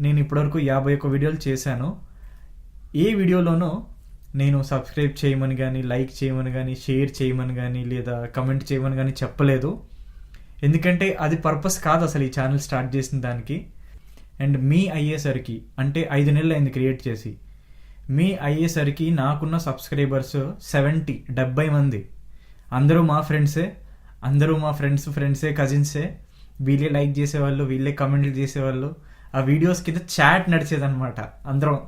నేను ఇప్పటివరకు 51 వీడియోలు చేశాను. ఏ వీడియోలోనూ నేను సబ్స్క్రైబ్ చేయమని కానీ, లైక్ చేయమని కానీ, షేర్ చేయమని కానీ, లేదా కమెంట్ చేయమని కానీ చెప్పలేదు. ఎందుకంటే అది పర్పస్ కాదు అసలు ఈ ఛానల్ స్టార్ట్ చేసిన దానికి. అండ్ మీ అయ్యేసరికి, అంటే 5 నెలలు అయింది క్రియేట్ చేసి, మీ అయ్యేసరికి నాకున్న సబ్స్క్రైబర్స్ 70 మంది. అందరూ మా ఫ్రెండ్సే, అందరూ మా ఫ్రెండ్సే, కజిన్సే. వీళ్ళే లైక్ చేసేవాళ్ళు, వీళ్ళే కమెంట్లు చేసేవాళ్ళు. ఆ వీడియోస్ కింద చాట్ నడిచేదన్నమాట, అందరం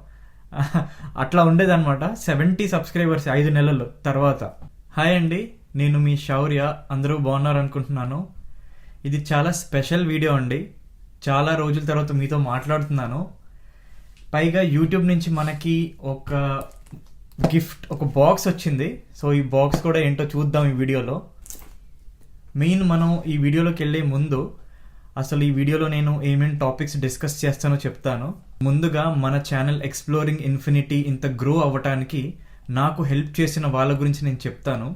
అట్లా ఉండేదన్నమాట. 70 సబ్స్క్రైబర్స్ 5 నెలలు తర్వాత. హాయ్ అండి, నేను మీ శౌర్య. అందరూ బాగున్నారు అనుకుంటున్నాను. ఇది చాలా స్పెషల్ వీడియో అండి. చాలా రోజుల తర్వాత మీతో మాట్లాడుతున్నాను. పైగా యూట్యూబ్ నుంచి మనకి ఒక గిఫ్ట్, ఒక బాక్స్ వచ్చింది. సో ఈ బాక్స్ కూడా ఏంటో చూద్దాం ఈ వీడియోలో. మనం ఈ వీడియోలోకి వెళ్ళే ముందు అసలు ఈ వీడియోలో నేను ఏమేమి టాపిక్స్ డిస్కస్ చేస్తానో చెప్తాను. ముందుగా మన ఛానల్ ఎక్స్ప్లోరింగ్ ఇన్ఫినిటీ ఇంత గ్రో అవ్వటానికి నాకు హెల్ప్ చేసిన వాళ్ళ గురించి నేను చెప్తాను.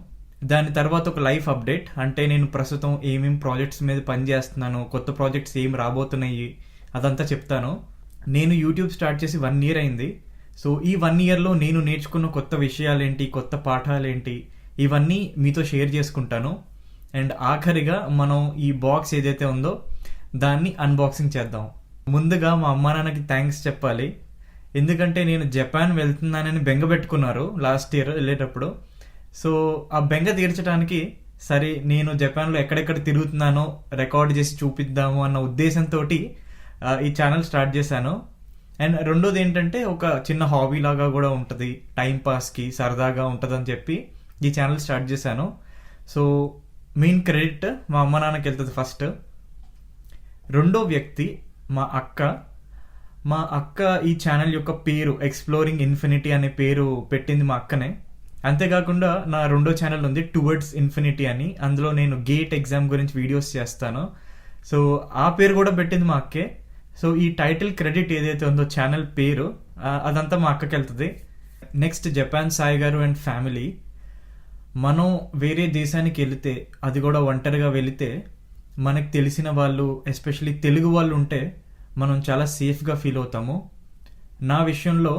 దాని తర్వాత ఒక లైఫ్ అప్డేట్, అంటే నేను ప్రస్తుతం ఏమేమి ప్రాజెక్ట్స్ మీద పనిచేస్తున్నాను, కొత్త ప్రాజెక్ట్స్ ఏం రాబోతున్నాయి, అదంతా చెప్తాను. నేను యూట్యూబ్ స్టార్ట్ చేసి 1 year అయింది. సో ఈ 1 yearలో నేను నేర్చుకున్న కొత్త విషయాలేంటి, కొత్త పాఠాలేంటి, ఇవన్నీ మీతో షేర్ చేసుకుంటాను. అండ్ ఆఖరిగా మనం ఈ బాక్స్ ఏదైతే ఉందో దాన్ని అన్బాక్సింగ్ చేద్దాం. ముందుగా మా అమ్మా నాన్నకి థ్యాంక్స్ చెప్పాలి. ఎందుకంటే నేను జపాన్ వెళ్తున్నానని బెంగ పెట్టుకున్నారు లాస్ట్ ఇయర్ వెళ్ళేటప్పుడు. సో ఆ బెంగ తీర్చడానికి సరే నేను జపాన్లో ఎక్కడెక్కడ తిరుగుతున్నానో రికార్డ్ చేసి చూపిద్దాము అన్న ఉద్దేశంతో ఈ ఛానల్ స్టార్ట్ చేశాను. అండ్ రెండోది ఏంటంటే ఒక చిన్న హాబీ లాగా కూడా ఉంటుంది, టైంపాస్కి సరదాగా ఉంటుందని చెప్పి ఈ ఛానల్ స్టార్ట్ చేశాను. సో మెయిన్ క్రెడిట్ మా అమ్మ నాన్నకి వెళ్తుంది ఫస్ట్. రెండో వ్యక్తి మా అక్క ఈ ఛానల్ యొక్క పేరు ఎక్స్ప్లోరింగ్ ఇన్ఫినిటీ అనే పేరు పెట్టింది మా అక్కనే. అంతేకాకుండా నా రెండో ఛానల్ ఉంది టువర్డ్స్ ఇన్ఫినిటీ అని, అందులో నేను గేట్ ఎగ్జామ్ గురించి వీడియోస్ చేస్తాను. సో ఆ పేరు కూడా పెట్టింది మా అక్కే. సో ఈ టైటిల్ క్రెడిట్ ఏదైతే ఉందో ఛానల్ పేరు, అదంతా మా అక్కకి వెళ్తుంది. నెక్స్ట్ జపాన్ సాయి గారు అండ్ ఫ్యామిలీ. మనం వేరే దేశానికి వెళితే, అది కూడా ఒంటరిగా వెళితే, మనకు తెలిసిన వాళ్ళు ఎస్పెషల్లీ తెలుగు వాళ్ళు ఉంటే మనం చాలా సేఫ్గా ఫీల్ అవుతాము. నా విషయంలో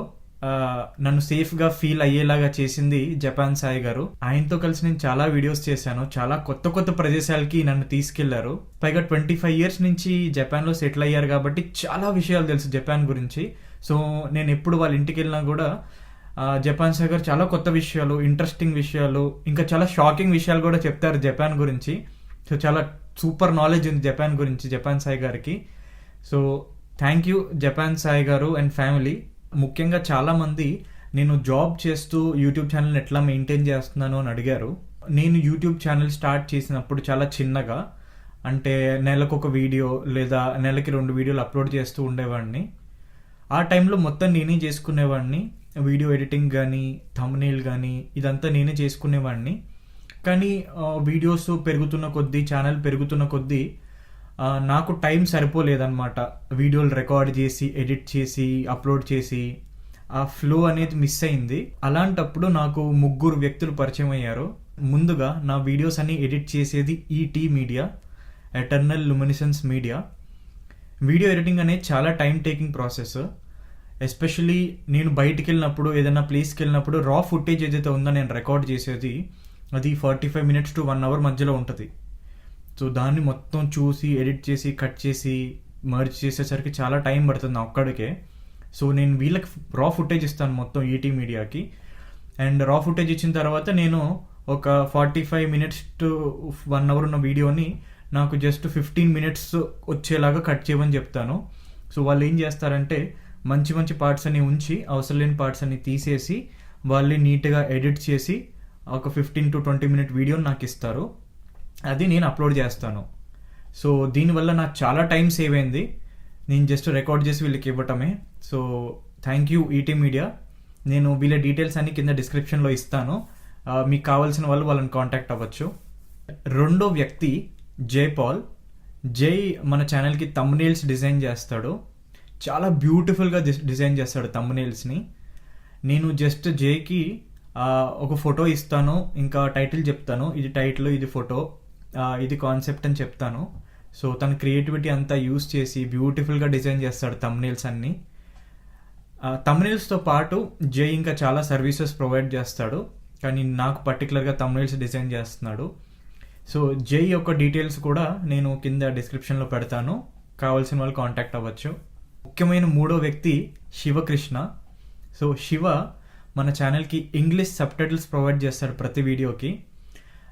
నన్ను సేఫ్గా ఫీల్ అయ్యేలాగా చేసింది జపాన్ సాయి గారు. ఆయనతో కలిసి నేను చాలా వీడియోస్ చేశాను. చాలా కొత్త ప్రదేశాలకి నన్ను తీసుకెళ్లారు. పైగా 25 years నుంచి జపాన్లో సెటిల్ అయ్యారు కాబట్టి చాలా విషయాలు తెలుసు జపాన్ గురించి. సో నేను ఎప్పుడు వాళ్ళ ఇంటికి వెళ్ళినా కూడా జపాన్ సాయి గారు చాలా కొత్త విషయాలు, ఇంట్రెస్టింగ్ విషయాలు, ఇంకా చాలా షాకింగ్ విషయాలు కూడా చెప్తారు జపాన్ గురించి. సో చాలా సూపర్ నాలెడ్జ్ ఉంది జపాన్ గురించి జపాన్ సాయి గారికి. So thank you Japan Sai గారు అండ్ ఫ్యామిలీ. ముఖ్యంగా చాలామంది నేను జాబ్ చేస్తూ యూట్యూబ్ ఛానల్ని ఎట్లా మెయింటైన్ చేస్తున్నాను అని అడిగారు. నేను యూట్యూబ్ ఛానల్ స్టార్ట్ చేసినప్పుడు చాలా చిన్నగా, అంటే నెలకు ఒక వీడియో లేదా నెలకి 2 వీడియోలు అప్లోడ్ చేస్తూ ఉండేవాడిని. ఆ టైంలో మొత్తం నేనే చేసుకునేవాడిని. వీడియో ఎడిటింగ్ కానీ, థంబ్నెయిల్ కానీ ఇదంతా నేనే చేసుకునేవాడిని. కానీ వీడియోస్ పెరుగుతున్న కొద్దీ, ఛానల్ పెరుగుతున్న కొద్దీ నాకు టైం సరిపోలేదన్నమాట. వీడియోలు రికార్డ్ చేసి, ఎడిట్ చేసి, అప్లోడ్ చేసి ఆ ఫ్లో అనేది మిస్ అయింది. అలాంటప్పుడు నాకు 3 వ్యక్తులు పరిచయం అయ్యారు. ముందుగా నా వీడియోస్ అన్ని ఎడిట్ చేసేది ET media, eternal luminescence media. Video editing అనేది చాలా టైం టేకింగ్ ప్రాసెస్. ఎస్పెషలీ నేను బయటికి వెళ్ళినప్పుడు, ఏదైనా ప్లేస్కి వెళ్ళినప్పుడు రా ఫుటేజ్ ఏదైతే ఉందో నేను రికార్డ్ చేసేది, అది 45 minutes to 1 hour మధ్యలో ఉంటుంది. సో దాన్ని మొత్తం చూసి, ఎడిట్ చేసి, కట్ చేసి, మర్జ్ చేసేసరికి చాలా టైం పడుతుంది నా ఒక్కడికే. సో నేను వీళ్ళకి రా ఫుటేజ్ ఇస్తాను మొత్తం ఈటీ మీడియాకి. అండ్ రా ఫుటేజ్ ఇచ్చిన తర్వాత నేను ఒక 45 minutes to 1 hour ఉన్న వీడియోని నాకు జస్ట్ 15 minutes వచ్చేలాగా కట్ చేయమని చెప్తాను. సో వాళ్ళు ఏం చేస్తారంటే మంచి పార్ట్స్ అన్ని ఉంచి, అవసరం లేని పార్ట్స్ అన్ని తీసేసి, వాళ్ళని నీట్గా ఎడిట్ చేసి ఒక 15 to 20 minute వీడియోని నాకు ఇస్తారు. అది నేను అప్లోడ్ చేస్తాను. సో దీనివల్ల నాకు చాలా టైం సేవ్ అయింది. నేను జస్ట్ రికార్డ్ చేసి వీళ్ళకి ఇవ్వటమే. So thank you ET media. నేను వీళ్ళ డీటెయిల్స్ అన్ని కింద డిస్క్రిప్షన్లో ఇస్తాను. మీకు కావాల్సిన వాళ్ళు వాళ్ళని కాంటాక్ట్ అవ్వచ్చు. రెండో వ్యక్తి జైపాల్. జై మన ఛానల్కి థంబ్నెయిల్స్ డిజైన్ చేస్తాడు. చాలా బ్యూటిఫుల్గా డిజైన్ చేస్తాడు థంబ్నెయిల్స్ని. నేను జస్ట్ జైకి ఒక ఫోటో ఇస్తాను, ఇంకా టైటిల్ చెప్తాను, ఇది టైటిల్, ఇది ఫోటో, ఇది కాన్సెప్ట్ అని చెప్తాను. సో తన క్రియేటివిటీ అంతా యూస్ చేసి బ్యూటిఫుల్గా డిజైన్ చేస్తాడు thumbnails అన్నీ. thumbnailsతో పాటు జై ఇంకా చాలా సర్వీసెస్ ప్రొవైడ్ చేస్తాడు, కానీ నాకు పర్టికులర్గా thumbnails డిజైన్ చేస్తున్నాడు. సో జై యొక్క డీటెయిల్స్ కూడా నేను కింద డిస్క్రిప్షన్లో పెడతాను, కావాల్సిన వాళ్ళు కాంటాక్ట్ అవ్వచ్చు. ముఖ్యమైన మూడో వ్యక్తి శివకృష్ణ. సో శివ మన ఛానల్కి ఇంగ్లీష్ సబ్టైటిల్స్ ప్రొవైడ్ చేస్తాడు ప్రతి వీడియోకి.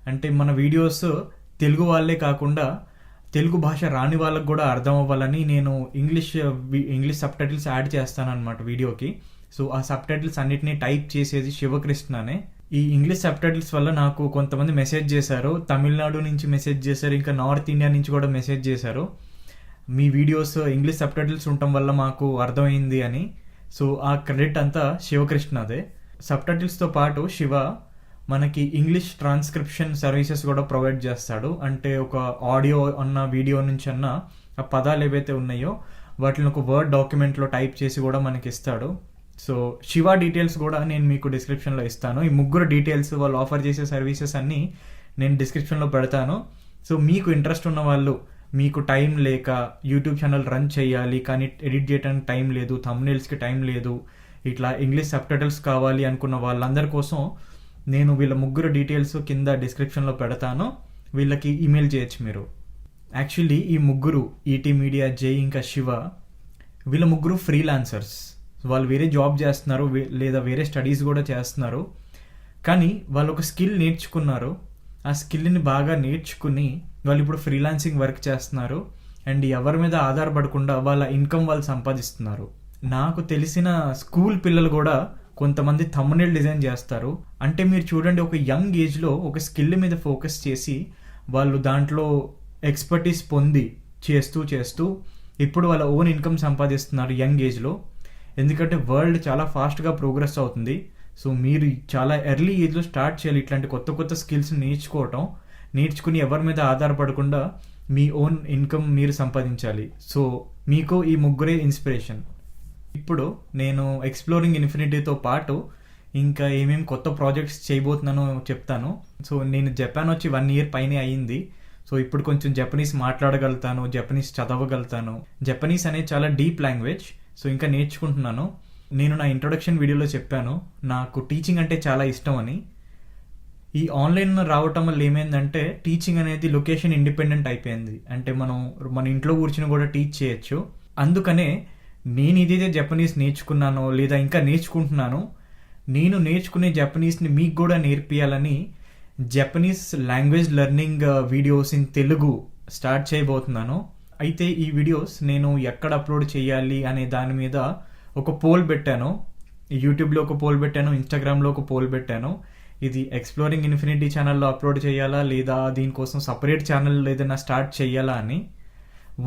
అంటే మన వీడియోస్ తెలుగు వాళ్ళే కాకుండా తెలుగు భాష రాని వాళ్ళకు కూడా అర్థం అవ్వాలని నేను ఇంగ్లీష్ సబ్టైటిల్స్ యాడ్ చేస్తాను అనమాట వీడియోకి. సో ఆ సబ్టైటిల్స్ అన్నిటినీ టైప్ చేసేది శివకృష్ణనే. ఈ ఇంగ్లీష్ సబ్టైటిల్స్ వల్ల నాకు కొంతమంది మెసేజ్ చేశారు, తమిళనాడు నుంచి మెసేజ్ చేశారు, ఇంకా నార్త్ ఇండియా నుంచి కూడా మెసేజ్ చేశారు, మీ వీడియోస్ ఇంగ్లీష్ సబ్టైటిల్స్ ఉండటం వల్ల మాకు అర్థమైంది అని. సో ఆ క్రెడిట్ అంతా శివకృష్ణదే. సబ్టైటిల్స్తో పాటు శివ మనకి ఇంగ్లీష్ ట్రాన్స్క్రిప్షన్ సర్వీసెస్ కూడా ప్రొవైడ్ చేస్తాడు. అంటే ఒక ఆడియో అన్న వీడియో నుంచి అన్న ఆ పదాలు ఏవైతే ఉన్నాయో వాటిని ఒక వర్డ్ డాక్యుమెంట్లో టైప్ చేసి కూడా మనకి ఇస్తాడు. సో శివ డీటెయిల్స్ కూడా నేను మీకు డిస్క్రిప్షన్లో ఇస్తాను. ఈ ముగ్గురు డీటెయిల్స్ వాళ్ళు ఆఫర్ చేసే సర్వీసెస్ అన్నీ నేను డిస్క్రిప్షన్లో పెడతాను. సో మీకు ఇంట్రెస్ట్ ఉన్న వాళ్ళు, మీకు టైం లేక యూట్యూబ్ ఛానల్ రన్ చేయాలి కానీ ఎడిట్ చేయడానికి టైం లేదు, థంబ్నెయిల్స్కి టైం లేదు, ఇట్లా ఇంగ్లీష్ సబ్టైటిల్స్ కావాలి అనుకున్న వాళ్ళందరి కోసం నేను వీళ్ళ ముగ్గురు డీటెయిల్స్ కింద డిస్క్రిప్షన్లో పెడతాను, వీళ్ళకి ఈమెయిల్ చేయొచ్చు మీరు. యాక్చువల్లీ ఈ ముగ్గురు ఈటీ మీడియా, జై ఇంకా శివ, వీళ్ళ ముగ్గురు ఫ్రీలాన్సర్స్. వాళ్ళు వేరే జాబ్ చేస్తున్నారు లేదా వేరే స్టడీస్ కూడా చేస్తున్నారు, కానీ వాళ్ళు ఒక స్కిల్ నేర్చుకున్నారు. ఆ స్కిల్ని బాగా నేర్చుకుని వాళ్ళు ఇప్పుడు ఫ్రీలాన్సింగ్ వర్క్ చేస్తున్నారు అండ్ ఎవరి మీద ఆధారపడకుండా వాళ్ళ ఇన్కమ్ వాళ్ళు సంపాదిస్తున్నారు. నాకు తెలిసిన స్కూల్ పిల్లలు కూడా కొంతమంది థంబ్నెయిల్ డిజైన్ చేస్తారు. అంటే మీరు చూడండి, ఒక యంగ్ ఏజ్లో ఒక స్కిల్ మీద ఫోకస్ చేసి వాళ్ళు దాంట్లో ఎక్స్పర్టీస్ పొంది చేస్తూ ఇప్పుడు వాళ్ళ ఓన్ ఇన్కమ్ సంపాదిస్తున్నారు యంగ్ ఏజ్లో. ఎందుకంటే వరల్డ్ చాలా ఫాస్ట్గా ప్రోగ్రెస్ అవుతుంది. సో మీరు చాలా ఎర్లీ ఏజ్లో స్టార్ట్ చేయాలి ఇట్లాంటి కొత్త స్కిల్స్ నేర్చుకుని ఎవరి మీద ఆధారపడకుండా మీ ఓన్ ఇన్కమ్ మీరు సంపాదించాలి. సో మీకు ఈ ముగ్గురే ఇన్స్పిరేషన్. ఇప్పుడు నేను ఎక్స్ప్లోరింగ్ ఇన్ఫినిటీతో పాటు ఇంకా ఏమేమి కొత్త ప్రాజెక్ట్స్ చేయబోతున్నానో చెప్తాను. సో నేను జపాన్ వచ్చి 1 year పైనే అయ్యింది. సో ఇప్పుడు కొంచెం జపనీస్ మాట్లాడగలుగుతాను, జపనీస్ చదవగలుగుతాను. జపనీస్ అనేది చాలా డీప్ లాంగ్వేజ్, సో ఇంకా నేర్చుకుంటున్నాను. నేను నా ఇంట్రొడక్షన్ వీడియోలో చెప్పాను నాకు టీచింగ్ అంటే చాలా ఇష్టం అని. ఈ ఆన్లైన్ రావటం వల్ల ఏమైందంటే టీచింగ్ అనేది లొకేషన్ ఇండిపెండెంట్ అయిపోయింది. అంటే మన ఇంట్లో కూర్చుని కూడా టీచ్ చేయొచ్చు. అందుకనే నేను ఇదైతే జపనీస్ నేర్చుకున్నానో లేదా ఇంకా నేర్చుకుంటున్నాను, నేను నేర్చుకునే జపనీస్ని మీకు కూడా నేర్పియాలని Japanese language learning videos in Telugu start చేయబోతున్నాను. అయితే ఈ వీడియోస్ నేను ఎక్కడ అప్లోడ్ చేయాలి అనే దాని మీద ఒక పోల్ పెట్టాను. యూట్యూబ్లో ఒక పోల్ పెట్టాను, ఇన్స్టాగ్రామ్లో ఒక పోల్ పెట్టాను. ఇది ఎక్స్ప్లోరింగ్ ఇన్ఫినిటీ ఛానల్లో అప్లోడ్ చేయాలా లేదా దీనికోసం సపరేట్ ఛానల్ ఏదైనా స్టార్ట్ చేయాలా అని.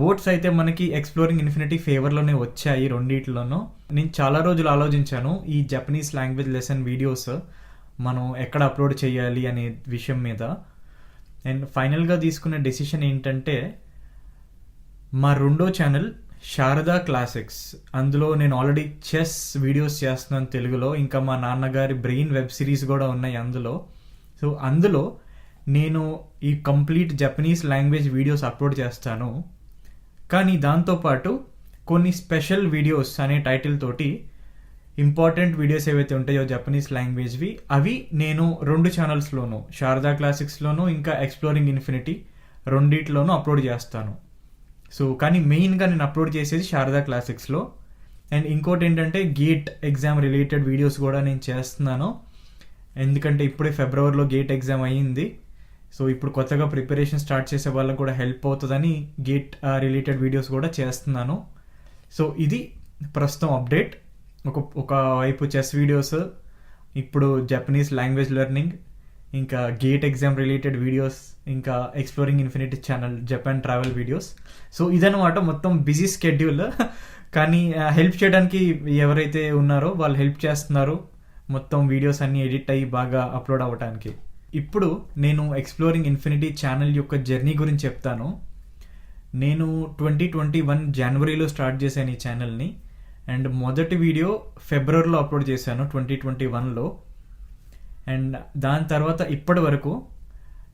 ఓట్స్ అయితే మనకి ఎక్స్ప్లోరింగ్ ఇన్ఫినిటీ ఫేవర్లోనే వచ్చాయి రెండిట్లోనూ. నేను చాలా రోజులు ఆలోచించాను ఈ జపనీస్ లాంగ్వేజ్ లెసన్ వీడియోస్ మనం ఎక్కడ అప్లోడ్ చేయాలి అనే విషయం మీద. అండ్ ఫైనల్గా తీసుకునే డెసిషన్ ఏంటంటే మా రెండో ఛానల్ శారదా క్లాసిక్స్, అందులో నేను ఆల్రెడీ చెస్ వీడియోస్ చేస్తున్నాను తెలుగులో, ఇంకా మా నాన్నగారి బ్రెయిన్ వెబ్ సిరీస్ కూడా ఉన్నాయి అందులో. సో అందులో నేను ఈ complete Japanese language videos upload చేస్తాను. కానీ దాంతోపాటు కొన్ని స్పెషల్ వీడియోస్ అనే టైటిల్ తోటి ఇంపార్టెంట్ వీడియోస్ ఏవైతే ఉంటాయో జపనీస్ లాంగ్వేజ్వి అవి నేను 2 ఛానల్స్లోనూ, శారదా క్లాసిక్స్లోనూ ఇంకా ఎక్స్ప్లోరింగ్ ఇన్ఫినిటీ రెండిట్లోనూ అప్లోడ్ చేస్తాను. సో కానీ మెయిన్గా నేను అప్లోడ్ చేసేది శారదా క్లాసిక్స్లో. అండ్ ఇంకోటి ఏంటంటే గేట్ ఎగ్జామ్ రిలేటెడ్ వీడియోస్ కూడా నేను చేస్తున్నాను. ఎందుకంటే ఇప్పుడే ఫిబ్రవరిలో గేట్ ఎగ్జామ్ అయ్యింది. సో ఇప్పుడు కొత్తగా ప్రిపరేషన్ స్టార్ట్ చేసే వాళ్ళకు కూడా హెల్ప్ అవుతుందని గేట్ రిలేటెడ్ వీడియోస్ కూడా చేస్తున్నాను. సో ఇది ప్రస్తుతం అప్డేట్. ఒక వైపు చెస్ వీడియోస్, ఇప్పుడు జపనీస్ లాంగ్వేజ్ లెర్నింగ్, ఇంకా గేట్ ఎగ్జామ్ రిలేటెడ్ వీడియోస్, ఇంకా exploring infinity channel Japan travel videos. So ఇదన్నమాట మొత్తం బిజీ స్కెడ్యూల్. కానీ హెల్ప్ చేయడానికి ఎవరైతే ఉన్నారో వాళ్ళు హెల్ప్ చేస్తున్నారు మొత్తం వీడియోస్ అన్నీ ఎడిట్ అయ్యి బాగా అప్లోడ్ అవ్వడానికి. ఇప్పుడు నేను ఎక్స్ప్లోరింగ్ ఇన్ఫినిటీ ఛానల్ యొక్క జర్నీ గురించి చెప్తాను. నేను 2021 జనవరిలో స్టార్ట్ చేశాను ఈ ఛానల్ని. అండ్ మొదటి వీడియో ఫిబ్రవరిలో అప్లోడ్ చేశాను 2021లో. అండ్ దాని తర్వాత ఇప్పటి వరకు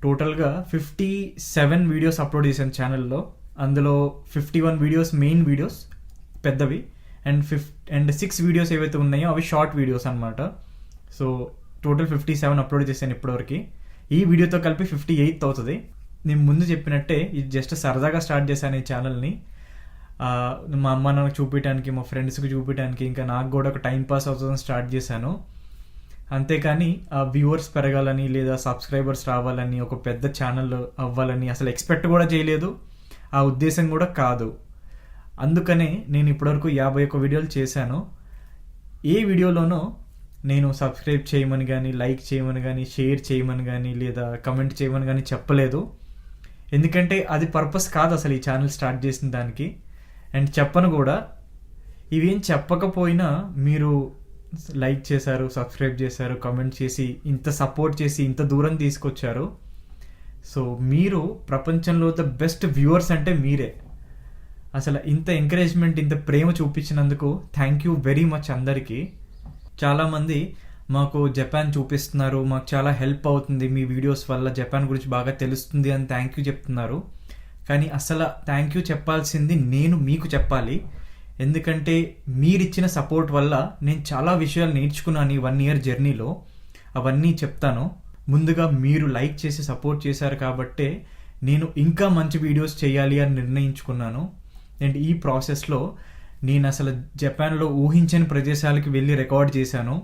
టోటల్గా 57 వీడియోస్ అప్లోడ్ చేశాను ఛానల్లో. అందులో 51 వీడియోస్ మెయిన్ వీడియోస్ పెద్దవి అండ్ 6 వీడియోస్ ఏవైతే ఉన్నాయో అవి షార్ట్ వీడియోస్ అనమాట. సో టోటల్ 57 అప్లోడ్ చేశాను ఇప్పటివరకు. ఈ వీడియోతో కలిపి 58 అవుతుంది. నేను ముందు చెప్పినట్టే ఇది జస్ట్ సరదాగా స్టార్ట్ చేశాను ఈ ఛానల్ని. మా అమ్మ నాకు చూపించడానికి, మా ఫ్రెండ్స్కి చూపించడానికి, ఇంకా నాకు కూడా ఒక టైం పాస్ అవుతుందని స్టార్ట్ చేశాను. అంతేకాని వ్యూవర్స్ పెరగాలని లేదా సబ్స్క్రైబర్స్ రావాలని, ఒక పెద్ద ఛానల్ అవ్వాలని అసలు ఎక్స్పెక్ట్ కూడా చేయలేదు. ఆ ఉద్దేశం కూడా కాదు. అందుకనే నేను ఇప్పటివరకు 51 వీడియోలు చేశాను. ఏ వీడియోలోనో నేను సబ్స్క్రైబ్ చేయమని కానీ, లైక్ చేయమని కానీ, షేర్ చేయమని కానీ, లేదా కమెంట్ చేయమని కానీ చెప్పలేదు. ఎందుకంటే అది పర్పస్ కాదు అసలు ఈ ఛానల్ స్టార్ట్ చేసిన దానికి. అండ్ చెప్పను కూడా. ఇవేం చెప్పకపోయినా మీరు లైక్ చేశారు, సబ్స్క్రైబ్ చేశారు, కమెంట్ చేసి, ఇంత సపోర్ట్ చేసి ఇంత దూరం తీసుకొచ్చారు. సో మీరు ప్రపంచంలో ద బెస్ట్ వ్యూవర్స్ అంటే మీరే. అసలు ఇంత ఎంకరేజ్మెంట్, ఇంత ప్రేమ చూపించినందుకు థ్యాంక్ యూ వెరీ మచ్ అందరికీ. చాలామంది మాకు జపాన్ చూపిస్తున్నారు, మాకు చాలా హెల్ప్ అవుతుంది మీ వీడియోస్ వల్ల, జపాన్ గురించి బాగా తెలుస్తుంది అని థ్యాంక్ యూ చెప్తున్నారు. కానీ అసలు థ్యాంక్ యూ చెప్పాల్సింది నేను మీకు చెప్పాలి. ఎందుకంటే మీరిచ్చిన సపోర్ట్ వల్ల నేను చాలా విషయాలు నేర్చుకున్నాను ఈ 1 year జర్నీలో. అవన్నీ చెప్తాను. ముందుగా మీరు లైక్ చేసి సపోర్ట్ చేశారు కాబట్టే నేను ఇంకా మంచి వీడియోస్ చేయాలి అని నిర్ణయించుకున్నాను. అండ్ ఈ ప్రాసెస్లో నేను అసలు జపాన్లో ఊహించని ప్రదేశాలకు వెళ్ళి రికార్డ్ చేశాను.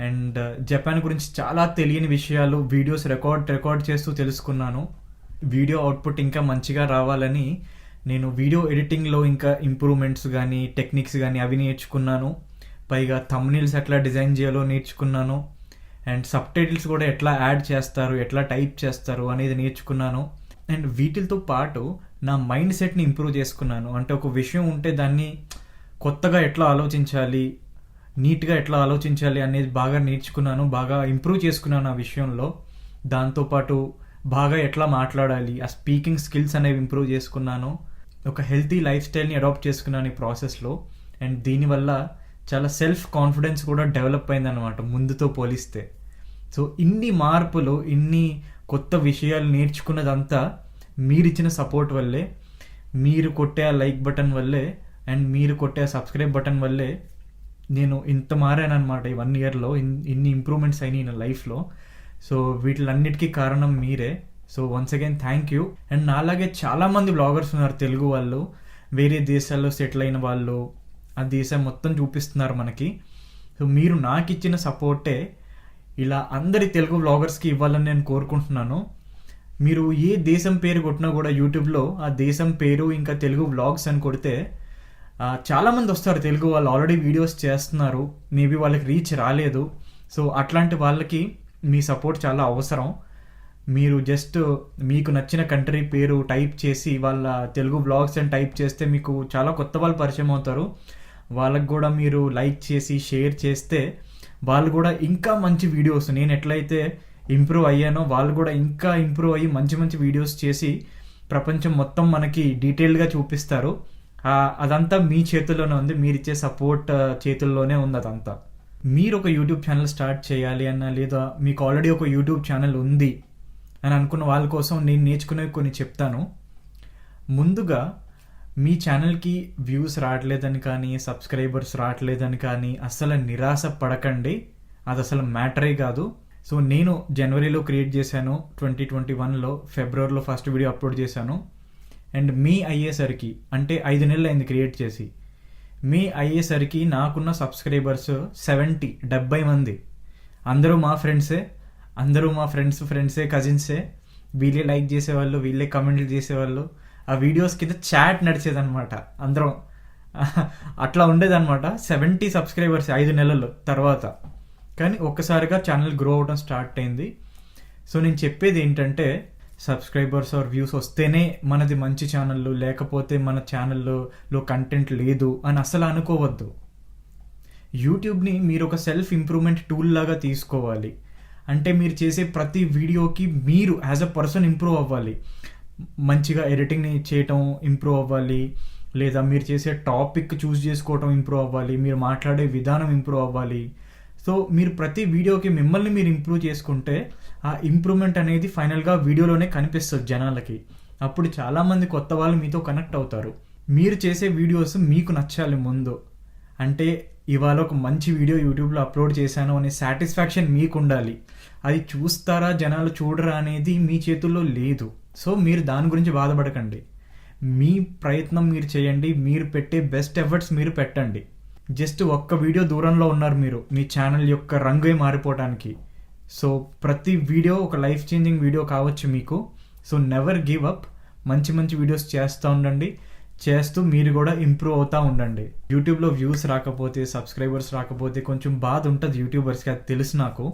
అండ్ జపాన్ గురించి చాలా తెలియని విషయాలు వీడియోస్ రికార్డ్ చేస్తూ తెలుసుకున్నాను. వీడియో అవుట్పుట్ ఇంకా మంచిగా రావాలని నేను వీడియో ఎడిటింగ్లో ఇంకా ఇంప్రూవ్మెంట్స్ కానీ, టెక్నిక్స్ కానీ అవి నేర్చుకున్నాను. పైగా థంబ్నెయిల్స్ ఎట్లా డిజైన్ చేయాలో నేర్చుకున్నాను. అండ్ సబ్టైటిల్స్ కూడా ఎట్లా యాడ్ చేస్తారు, ఎట్లా టైప్ చేస్తారు అనేది నేర్చుకున్నాను. అండ్ వీటితో పాటు నా మైండ్ సెట్ని ఇంప్రూవ్ చేసుకున్నాను. అంటే ఒక విషయం ఉంటే దాన్ని కొత్తగా ఎట్లా ఆలోచించాలి, నీట్గా ఎట్లా ఆలోచించాలి అనేది బాగా నేర్చుకున్నాను, బాగా ఇంప్రూవ్ చేసుకున్నాను ఆ విషయంలో. దాంతోపాటు బాగా ఎట్లా మాట్లాడాలి, ఆ స్పీకింగ్ స్కిల్స్ అనేవి ఇంప్రూవ్ చేసుకున్నాను. ఒక హెల్తీ లైఫ్ స్టైల్ని అడాప్ట్ చేసుకున్నాను ఈ ప్రాసెస్లో. అండ్ దీనివల్ల చాలా సెల్ఫ్ కాన్ఫిడెన్స్ కూడా డెవలప్ అయిందన్నమాట ముందుతో పోలిస్తే. సో ఇన్ని మార్పులు, ఇన్ని కొత్త విషయాలు నేర్చుకున్నదంతా మీరిచ్చిన సపోర్ట్ వల్లే, మీరు కొట్టే ఆ లైక్ బటన్ వల్లే, అండ్ మీరు కొట్టే ఆ సబ్స్క్రైబ్ బటన్ వల్లే నేను ఇంత మారాను అనమాట. ఈ 1 yearలో ఇన్ని ఇంప్రూవ్మెంట్స్ అయినాయి నా లైఫ్లో. సో వీటిలన్నిటికీ కారణం మీరే. So once again thank you. And నాలాగే చాలామంది బ్లాగర్స్ ఉన్నారు తెలుగు వాళ్ళు, వేరే దేశాల్లో సెటిల్ అయిన వాళ్ళు, ఆ దేశం మొత్తం చూపిస్తున్నారు మనకి. సో మీరు నాకు ఇచ్చిన సపోర్టే ఇలా అందరి తెలుగు బ్లాగర్స్కి ఇవ్వాలని నేను కోరుకుంటున్నాను. మీరు ఏ దేశం పేరు కొట్టినా కూడా యూట్యూబ్లో ఆ దేశం పేరు ఇంకా తెలుగు వ్లాగ్స్ అని కొడితే చాలామంది వస్తారు తెలుగు వాళ్ళు, ఆల్రెడీ వీడియోస్ చేస్తున్నారు, మేబీ వాళ్ళకి రీచ్ రాలేదు. సో అట్లాంటి వాళ్ళకి మీ సపోర్ట్ చాలా అవసరం. మీరు జస్ట్ మీకు నచ్చిన కంట్రీ పేరు టైప్ చేసి వాళ్ళ తెలుగు వ్లాగ్స్ అని టైప్ చేస్తే మీకు చాలా కొత్త వాళ్ళు పరిచయం అవుతారు. వాళ్ళకు కూడా మీరు లైక్ చేసి షేర్ చేస్తే వాళ్ళు కూడా ఇంకా మంచి వీడియోస్, నేను ఎట్లయితే ఇంప్రూవ్ అయ్యానో వాళ్ళు కూడా ఇంకా ఇంప్రూవ్ అయ్యి మంచి మంచి వీడియోస్ చేసి ప్రపంచం మొత్తం మనకి డీటెయిల్డ్గా చూపిస్తారు. అదంతా మీ చేతుల్లోనే ఉంది, మీరు ఇచ్చే సపోర్ట్ చేతుల్లోనే ఉంది అదంతా. మీరు ఒక యూట్యూబ్ ఛానల్ స్టార్ట్ చేయాలి అన్నా, లేదా మీకు ఆల్రెడీ ఒక యూట్యూబ్ ఛానల్ ఉంది అని అనుకున్న వాళ్ళ కోసం నేను నేర్చుకునేవి కొన్ని చెప్తాను. ముందుగా మీ ఛానల్కి వ్యూస్ రావట్లేదని కానీ, సబ్స్క్రైబర్స్ రావట్లేదని కానీ అస్సలు నిరాశ పడకండి. అది అసలు మ్యాటరే కాదు. సో నేను జనవరిలో క్రియేట్ చేశాను, 2021లో ఫిబ్రవరిలో ఫస్ట్ వీడియో అప్లోడ్ చేశాను. అండ్ మే అయ్యేసరికి, అంటే 5 నెలలు అయింది క్రియేట్ చేసి, మే అయ్యేసరికి నాకున్న సబ్స్క్రైబర్స్ 70 మంది. అందరూ మా ఫ్రెండ్సే, అందరూ మా ఫ్రెండ్సే, కజిన్సే. వీళ్ళే లైక్ చేసేవాళ్ళు, వీళ్ళే కమెంట్లు చేసేవాళ్ళు. ఆ వీడియోస్ కింద చాట్ నడిచేదన్నమాట, అందరం అట్లా ఉండేదన్నమాట. 70 సబ్స్క్రైబర్స్ 5 నెలల తర్వాత. కానీ ఒక్కసారిగా ఛానల్ గ్రో అవడం స్టార్ట్ అయింది. సో నేను చెప్పేది ఏంటంటే, సబ్స్క్రైబర్స్ ఆర్ వ్యూస్ వస్తేనే మనది మంచి ఛానల్, లేకపోతే మన ఛానల్లో కంటెంట్ లేదు అని అసలు అనుకోవద్దు. యూట్యూబ్ని మీరు ఒక సెల్ఫ్ ఇంప్రూవ్మెంట్ టూల్ లాగా తీసుకోవాలి. అంటే మీరు చేసే ప్రతి వీడియోకి మీరు యాజ్ అ పర్సన్ ఇంప్రూవ్ అవ్వాలి. మంచిగా ఎడిటింగ్ని చేయటం ఇంప్రూవ్ అవ్వాలి, లేదా మీరు చేసే టాపిక్ చూస్ చేసుకోవటం ఇంప్రూవ్ అవ్వాలి, మీరు మాట్లాడే విధానం ఇంప్రూవ్ అవ్వాలి. సో మీరు ప్రతి వీడియోకి మిమ్మల్ని మీరు ఇంప్రూవ్ చేసుకుంటే ఆ ఇంప్రూవ్మెంట్ అనేది ఫైనల్గా వీడియోలోనే కనిపిస్తుంది జనాలకి. అప్పుడు చాలామంది కొత్త వాళ్ళు మీతో కనెక్ట్ అవుతారు. మీరు చేసే వీడియోస్ మీకు నచ్చాలి ముందు. అంటే ఇవాళ ఒక మంచి వీడియో యూట్యూబ్లో అప్లోడ్ చేశాను అనే సాటిస్ఫాక్షన్ మీకు ఉండాలి. అది చూస్తారా జనాలు చూడరా అనేది మీ చేతుల్లో లేదు. సో మీరు దాని గురించి బాధపడకండి. మీ ప్రయత్నం మీరు చేయండి. మీరు పెట్టే బెస్ట్ ఎఫర్ట్స్ మీరు పెట్టండి. జస్ట్ ఒక్క వీడియో దూరంలో ఉన్నారు మీరు మీ ఛానల్ యొక్క రంగే మారిపోవడానికి. సో ప్రతి వీడియో ఒక లైఫ్ చేంజింగ్ వీడియో కావచ్చు మీకు. So never give up. మంచి మంచి వీడియోస్ చేస్తూ ఉండండి. చేస్తూ మీరు కూడా ఇంప్రూవ్ అవుతూ ఉండండి. యూట్యూబ్లో వ్యూస్ రాకపోతే, సబ్స్క్రైబర్స్ రాకపోతే కొంచెం బాధ ఉంటుంది యూట్యూబర్స్కి, అది తెలుసు నాకు.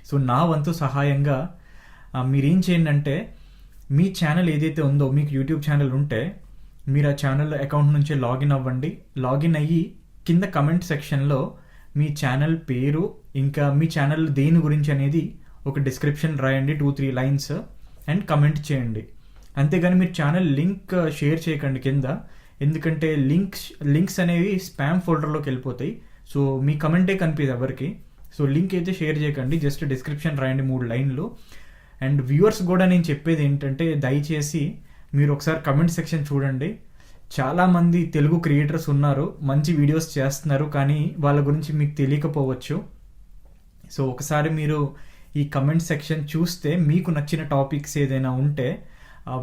సో నా వంతు సహాయంగా మీరేం చేయండి అంటే, మీ ఛానల్ ఏదైతే ఉందో, మీకు యూట్యూబ్ ఛానల్ ఉంటే మీరు ఆ ఛానల్ అకౌంట్ నుంచి లాగిన్ అవ్వండి. లాగిన్ అయ్యి కింద కమెంట్ సెక్షన్లో మీ ఛానల్ పేరు, ఇంకా మీ ఛానల్ దేని గురించి అనేది ఒక డిస్క్రిప్షన్ రాయండి, 2-3 లైన్స్, అండ్ కమెంట్ చేయండి. అంతేగాని మీరు ఛానల్ లింక్ షేర్ చేయకండి కింద. ఎందుకంటే లింక్స్ అనేవి స్పామ్ ఫోల్డర్లోకి వెళ్ళిపోతాయి. సో మీ కమెంటే కనిపించదు ఎవరికి. సో లింక్ అయితే షేర్ చేయకండి. జస్ట్ డిస్క్రిప్షన్ రాయండి 3 లైన్లు. అండ్ వ్యూవర్స్ కూడా నేను చెప్పేది ఏంటంటే, దయచేసి మీరు ఒకసారి కమెంట్ సెక్షన్ చూడండి. చాలామంది తెలుగు క్రియేటర్స్ ఉన్నారు, మంచి వీడియోస్ చేస్తున్నారు, కానీ వాళ్ళ గురించి మీకు తెలియకపోవచ్చు. సో ఒకసారి మీరు ఈ కమెంట్ సెక్షన్ చూస్తే మీకు నచ్చిన టాపిక్స్ ఏదైనా ఉంటే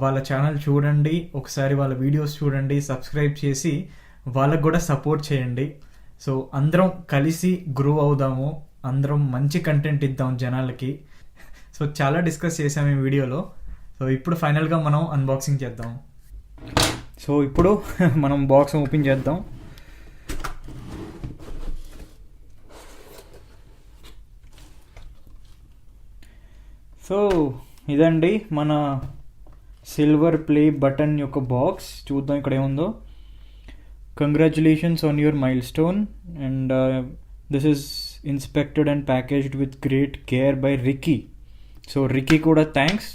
వాళ్ళ ఛానల్ చూడండి, ఒకసారి వాళ్ళ వీడియోస్ చూడండి, సబ్స్క్రైబ్ చేసి వాళ్ళకు కూడా సపోర్ట్ చేయండి. సో అందరం కలిసి గ్రో అవుదాము, అందరం మంచి కంటెంట్ ఇద్దాం జనాలకి. సో చాలా డిస్కస్ చేసాం ఈ వీడియోలో. సో ఇప్పుడు ఫైనల్గా మనం అన్బాక్సింగ్ చేద్దాం. సో ఇప్పుడు మనం బాక్స్ ఓపెన్ చేద్దాం. సో ఇదండి మన సిల్వర్ ప్లే బటన్ యొక్క బాక్స్. చూద్దాం ఇక్కడ ఏముందో. Congratulations on your mile stone and this is inspected and packaged with great care bye Ricky. So Ricky కూడా థ్యాంక్స్,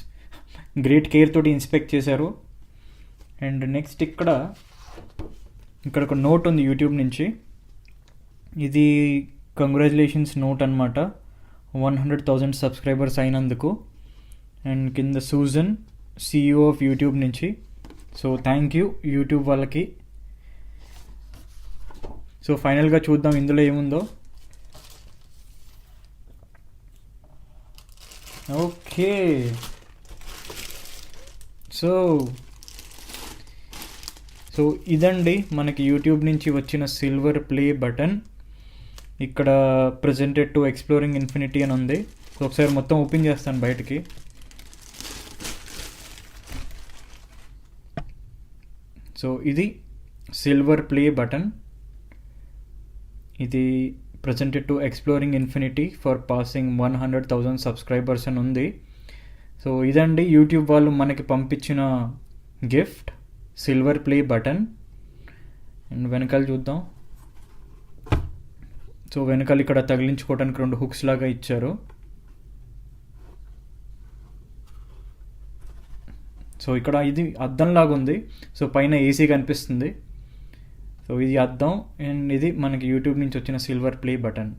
గ్రేట్ కేర్ తోటి ఇన్స్పెక్ట్ చేశారు. అండ్ నెక్స్ట్ ఇక్కడ ఒక నోట్ ఉంది యూట్యూబ్ నుంచి. ఇది కంగ్రాచులేషన్స్ నోట్ అనమాట, 100,000 సబ్స్క్రైబర్స్ అయినందుకు. అండ్ కింద సూజన్, CEO ఆఫ్ యూట్యూబ్ నుంచి. సో థ్యాంక్ యూ యూట్యూబ్ వాళ్ళకి. సో ఫైనల్గా చూద్దాం ఇందులో ఏముందో. ఓకే, సో ఇదండి మనకి యూట్యూబ్ నుంచి వచ్చిన సిల్వర్ ప్లే బటన్. ఇక్కడ ప్రెజెంటెడ్ టు ఎక్స్ప్లోరింగ్ ఇన్ఫినిటీ అని ఉంది. సో ఒకసారి మొత్తం ఓపెన్ చేస్తాను బయటికి. సో ఇది సిల్వర్ ప్లే బటన్. ఇది presented to exploring infinity for passing 100,000 subscribers అని ఉంది. సో ఇదండి యూట్యూబ్ వాళ్ళు మనకి పంపించిన gift, silver play button. And వెనకాల చూద్దాం. సో వెనకాల ఇక్కడ తగిలించుకోవడానికి 2 హుక్స్ లాగా ఇచ్చారు. సో ఇక్కడ ఇది అద్దం లాగా ఉంది. సో పైన ఏసీ కనిపిస్తుంది. సో ఇది అద్దం. అండ్ ఇది మనకి యూట్యూబ్ నుంచి వచ్చిన సిల్వర్ ప్లే బటన్.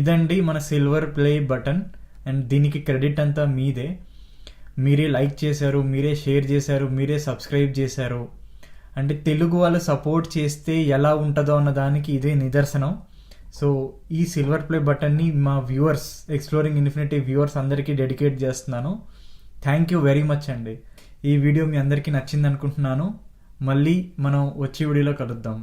ఇదండి మన సిల్వర్ ప్లే బటన్. అండ్ దీనికి క్రెడిట్ అంతా మీదే. మీరే లైక్ చేశారు, మీరే షేర్ చేశారు, మీరే సబ్స్క్రైబ్ చేశారు. అంటే తెలుగు వాళ్ళు సపోర్ట్ చేస్తే ఎలా ఉంటుందో అన్న దానికి ఇదే నిదర్శనం. సో ఈ సిల్వర్ ప్లే బటన్ని మా వ్యూవర్స్, ఎక్స్ప్లోరింగ్ ఇన్ఫినిటీ వ్యూవర్స్ అందరికీ డెడికేట్ చేస్తున్నాను. థ్యాంక్ యూ వెరీ మచ్ అండి. ఈ వీడియో మీ అందరికీ నచ్చింది అనుకుంటున్నాను. మళ్ళీ మనం వచ్చే వీడియోలో కలుద్దాం.